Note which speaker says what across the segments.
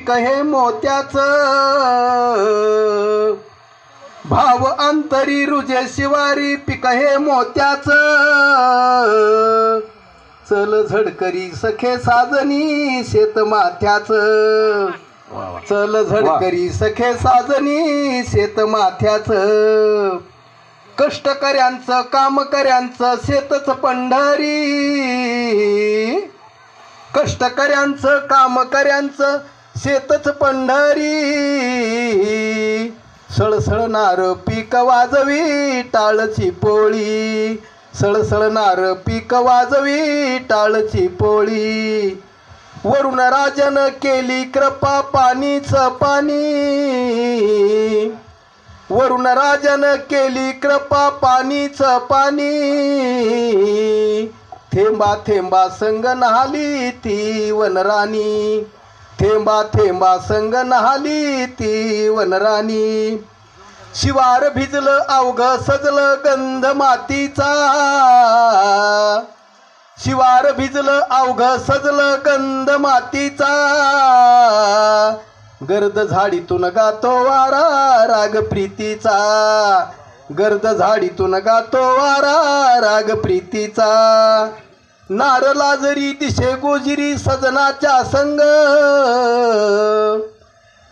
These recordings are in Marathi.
Speaker 1: पीक हे मोत्याचं, भाव अंतरी रुजे शिवारी पीक हे मोत्याचं, चल झडकरी सखे साजनी शेत माथ्याचं, चल झडकरी सखे साजनी शेत माथ्याचं, कष्टकऱ्यांचं कामकऱ्यांचं शेतच पंढरी, कष्टकऱ्यांचं कामकऱ्यांचं शेतच पंढरी, सळसळनार पीक वाजवी टाळची पोळी, सळसळनार पीक वाजवी टाळची पोळी, वरुण राजन केली कृपा पाणीच पाणी, वरुण राजन केली कृपा पाणीच पाणी, थेंबा थेंबा संग नहाली ती वनराणी, थेंबा थेंबा संग नहाली ती वनराणी, शिवार भिजलं अवघ सजलं गंध मातीचा, शिवार भिजलं अवघ सजलं गंध मातीचा, गर्द झाडीतून गातो वारा राग प्रीतीचा, गर्द झाडीतून गातो वारा राग प्रीतीचा, नारला जरी दिशे गोजिरी सजनाच्या संग,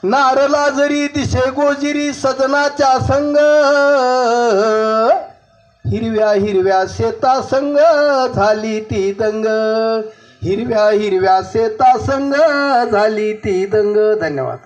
Speaker 1: नारला जरी दिशे गोजिरी सजनाच्या संग, हिरव्या हिरव्या शेता संग झाली ती दंग, हिरव्या हिरव्या शेता संग झाली ती दंग. धन्यवाद.